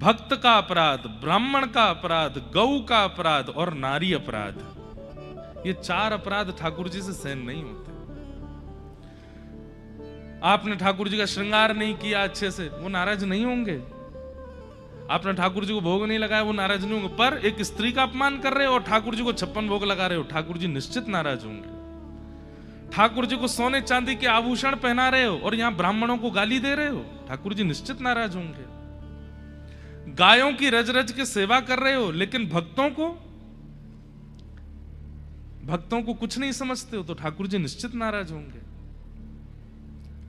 भक्त का अपराध, ब्राह्मण का अपराध, गौ का अपराध और नारी अपराध, ये 4 अपराध ठाकुर जी से सहन नहीं होते। आपने ठाकुर जी का श्रृंगार नहीं किया अच्छे से, वो नाराज नहीं होंगे। आपने ठाकुर जी को भोग नहीं लगाया, वो नाराज नहीं होंगे। पर एक स्त्री का अपमान कर रहे हो और ठाकुर जी को 56 भोग लगा रहे हो, ठाकुर जी निश्चित नाराज होंगे। ठाकुर जी को सोने चांदी के आभूषण पहना रहे हो और यहां ब्राह्मणों को गाली दे रहे हो, ठाकुर जी निश्चित नाराज होंगे। गायों की रज रज के सेवा कर रहे हो लेकिन भक्तों को कुछ नहीं समझते हो, तो ठाकुर जी निश्चित नाराज होंगे।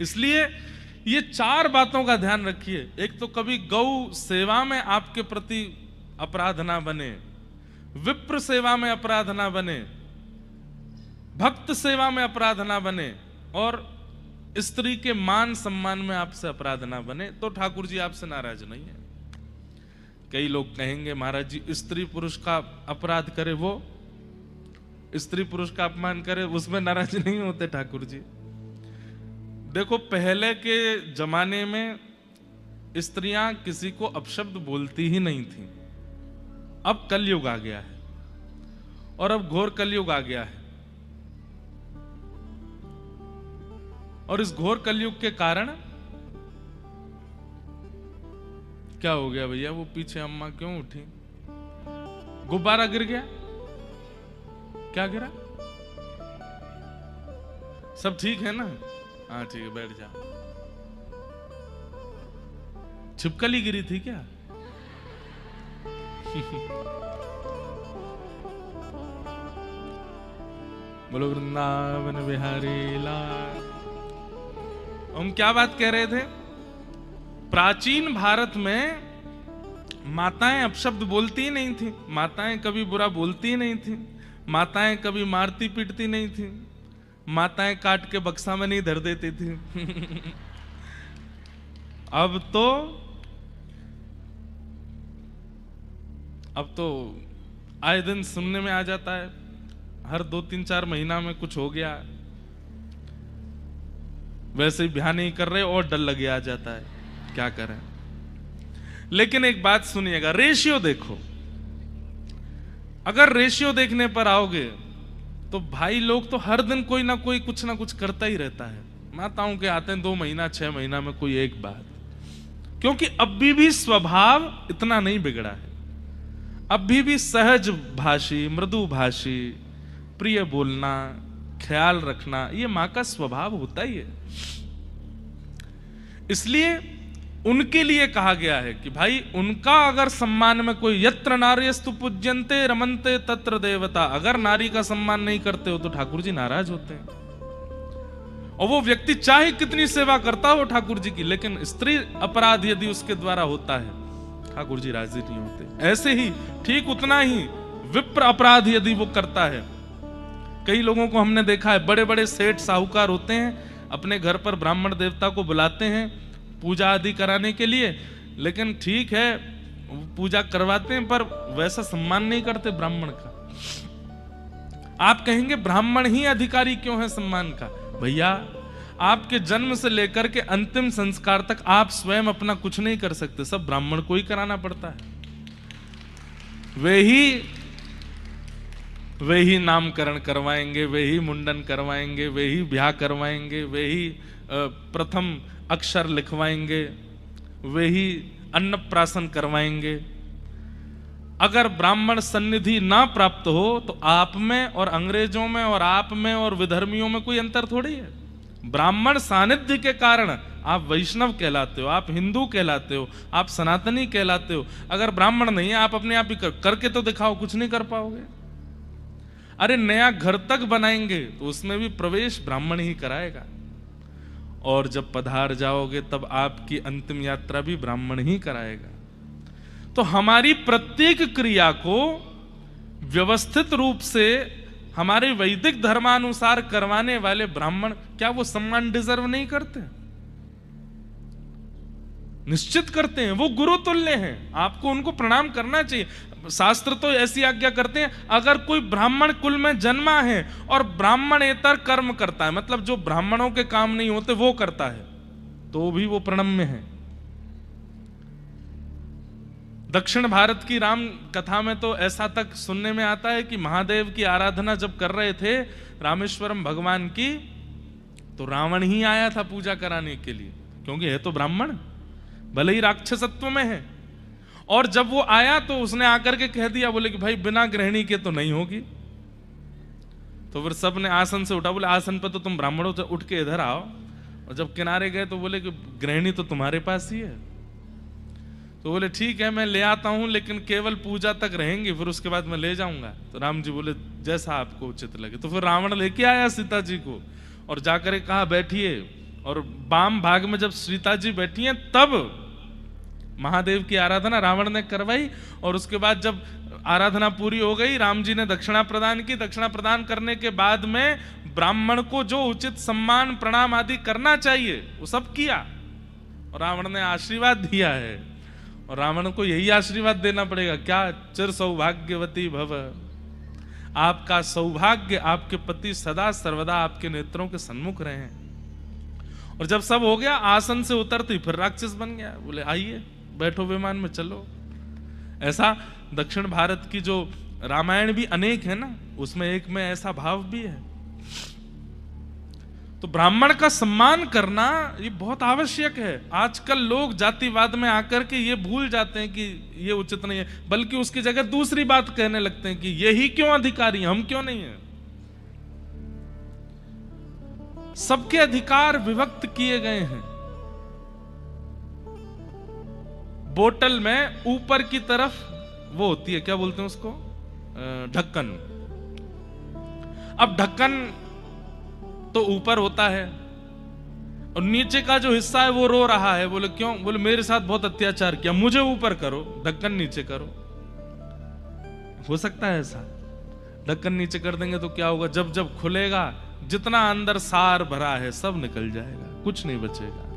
इसलिए ये 4 बातों का ध्यान रखिए। एक तो कभी गौ सेवा में आपके प्रति अपराध ना बने, विप्र सेवा में अपराध ना बने, भक्त सेवा में अपराध ना बने और स्त्री के मान सम्मान में आपसे अपराध ना बने, तो ठाकुर जी आपसे नाराज नहीं है। कई लोग कहेंगे महाराज जी स्त्री पुरुष का अपराध करे, वो स्त्री पुरुष का अपमान करे, उसमें नाराज नहीं होते ठाकुर जी। देखो पहले के जमाने में स्त्रियां किसी को अपशब्द बोलती ही नहीं थी। अब कलयुग आ गया है और अब घोर कलयुग आ गया है, और इस घोर कलयुग के कारण क्या हो गया भैया? वो पीछे अम्मा क्यों उठी? गुब्बारा गिर गया? क्या गिरा? सब ठीक है ना? हाँ ठीक है, बैठ जाओ। छिपकली गिरी थी क्या? बोलो वृंदावन बिहारी लाल। हम क्या बात कह रहे थे? प्राचीन भारत में माताएं अपशब्द बोलती ही नहीं थी, माताएं कभी बुरा बोलती ही नहीं थी, माताएं कभी मारती पीटती नहीं थी, माताएं काट के बक्सा में नहीं धर देती थी। अब तो आए दिन सुनने में आ जाता है, हर 2-3-4 महीना में कुछ हो गया, वैसे ही ब्याह नहीं कर रहे और डर लगे आ जाता है, क्या करें। लेकिन एक बात सुनिएगा, रेशियो देखो। अगर रेशियो देखने पर आओगे तो भाई लोग तो हर दिन कोई ना कोई कुछ ना कुछ करता ही रहता है। माताओं के आते हैं 2 महीना 6 महीना में कोई एक बात, क्योंकि अभी भी स्वभाव इतना नहीं बिगड़ा है, अभी भी सहज भाषी, मृदु भाषी, प्रिय बोलना, ख्याल रखना, ये मां का स्वभाव होता ही है। इसलिए उनके लिए कहा गया है कि भाई उनका अगर सम्मान में कोई, यत्र नार्यस्तु पूज्यन्ते रमन्ते तत्र देवता, अगर नारी का सम्मान नहीं करते हो तो ठाकुर जी नाराज होते हैं। और वो व्यक्ति चाहे कितनी सेवा करता हो ठाकुर जी की, लेकिन स्त्री अपराध यदि उसके द्वारा होता है, ठाकुर जी राजी नहीं होते। ऐसे ही ठीक उतना ही विप्र अपराध यदि वो करता है, कई लोगों को हमने देखा है, बड़े बड़े सेठ साहूकार होते हैं, अपने घर पर ब्राह्मण देवता को बुलाते हैं पूजा आदि कराने के लिए, लेकिन ठीक है पूजा करवाते हैं पर वैसा सम्मान नहीं करते ब्राह्मण का। आप कहेंगे ब्राह्मण ही अधिकारी क्यों है सम्मान का? भैया आपके जन्म से लेकर के अंतिम संस्कार तक आप स्वयं अपना कुछ नहीं कर सकते, सब ब्राह्मण को ही कराना पड़ता है। वे ही नामकरण करवाएंगे, वे ही मुंडन करवाएंगे, वे ही ब्याह करवाएंगे, वे ही प्रथम अक्षर लिखवाएंगे, वे ही अन्नप्राशन करवाएंगे। अगर ब्राह्मण सन्निधि ना प्राप्त हो तो आप में और अंग्रेजों में और आप में और विधर्मियों में कोई अंतर थोड़ी है। ब्राह्मण सानिध्य के कारण आप वैष्णव कहलाते हो, आप हिंदू कहलाते हो, आप सनातनी कहलाते हो। अगर ब्राह्मण नहीं है, आप अपने आप ही करके तो दिखाओ, कुछ नहीं कर पाओगे। अरे नया घर तक बनाएंगे तो उसमें भी प्रवेश ब्राह्मण ही कराएगा, और जब पधार जाओगे तब आपकी अंतिम यात्रा भी ब्राह्मण ही कराएगा। तो हमारी प्रत्येक क्रिया को व्यवस्थित रूप से हमारे वैदिक धर्मानुसार करवाने वाले ब्राह्मण, क्या वो सम्मान डिजर्व नहीं करते? निश्चित करते हैं, वो गुरु तुल्य हैं, आपको उनको प्रणाम करना चाहिए। शास्त्र तो ऐसी आज्ञा करते हैं, अगर कोई ब्राह्मण कुल में जन्मा है और ब्राह्मणेतर कर्म करता है, मतलब जो ब्राह्मणों के काम नहीं होते वो करता है, तो भी वो प्रणम्य है। दक्षिण भारत की राम कथा में तो ऐसा तक सुनने में आता है कि महादेव की आराधना जब कर रहे थे रामेश्वरम भगवान की, तो रावण ही आया था पूजा कराने के लिए, क्योंकि है तो ब्राह्मण, भले ही राक्षसत्व में है। और जब वो आया तो उसने आकर के कह दिया, बोले कि भाई बिना गृहिणी के तो नहीं होगी। तो फिर सब ने आसन से उठा, बोले आसन पे तो तुम ब्राह्मणों से उठ के इधर आओ। और जब किनारे गए तो बोले कि गृहिणी तो तुम्हारे पास ही है। तो बोले ठीक है मैं ले आता हूं, लेकिन केवल पूजा तक रहेंगे, फिर उसके बाद मैं ले जाऊंगा। तो राम जी बोले जैसा आपको उचित लगे। तो फिर रावण लेके आया सीता जी को और जाकर कहा बैठिए। और वाम भाग में जब सीता जी बैठी हैं तब महादेव की आराधना रावण ने करवाई। और उसके बाद जब आराधना पूरी हो गई, राम जी ने दक्षिणा प्रदान की। दक्षिणा प्रदान करने के बाद में ब्राह्मण को जो उचित सम्मान प्रणाम आदि करना चाहिए वो सब किया, और रावण ने आशीर्वाद दिया है। और रावण को यही आशीर्वाद देना पड़ेगा, क्या चिर सौभाग्यवती भव, आपका सौभाग्य, आपके पति सदा सर्वदा आपके नेत्रों के सन्मुख रहे हैं। और जब सब हो गया, आसन से उतरती फिर राक्षस बन गया। बोले आइए बैठो विमान में चलो। ऐसा दक्षिण भारत की जो रामायण भी अनेक है ना, उसमें एक में ऐसा भाव भी है। तो ब्राह्मण का सम्मान करना ये बहुत आवश्यक है। आजकल लोग जातिवाद में आकर के ये भूल जाते हैं कि ये उचित नहीं है, बल्कि उसकी जगह दूसरी बात कहने लगते हैं कि यही क्यों अधिकारी, हम क्यों नहीं है। सबके अधिकार विभक्त किए गए हैं। बोतल में ऊपर की तरफ वो होती है, क्या बोलते हैं उसको, ढक्कन। अब ढक्कन तो ऊपर होता है और नीचे का जो हिस्सा है वो रो रहा है। बोले क्यों? बोले मेरे साथ बहुत अत्याचार किया, मुझे ऊपर करो, ढक्कन नीचे करो। हो सकता है ऐसा? ढक्कन नीचे कर देंगे तो क्या होगा, जब जब खुलेगा जितना अंदर सार भरा है सब निकल जाएगा, कुछ नहीं बचेगा।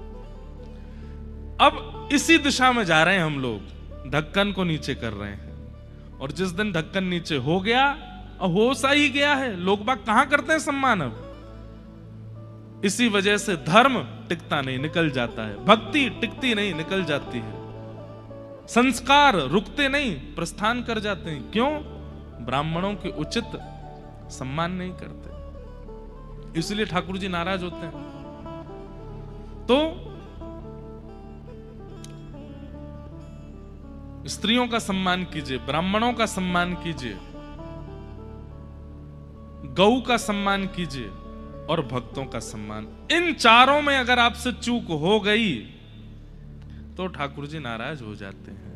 अब इसी दिशा में जा रहे हैं हम लोग, ढक्कन को नीचे कर रहे हैं। और जिस दिन ढक्कन नीचे हो गया, हो सा ही गया है, लोग बाग कहां करते हैं सम्मान। अब इसी वजह से धर्म टिकता नहीं, निकल जाता है। भक्ति टिकती नहीं, निकल जाती है। संस्कार रुकते नहीं, प्रस्थान कर जाते हैं। क्यों? ब्राह्मणों के उचित सम्मान नहीं करते, इसलिए ठाकुर जी नाराज होते हैं। तो स्त्रियों का सम्मान कीजिए, ब्राह्मणों का सम्मान कीजिए, गौ का सम्मान कीजिए और भक्तों का सम्मान। इन चारों में अगर आपसे चूक हो गई तो ठाकुर जी नाराज हो जाते हैं।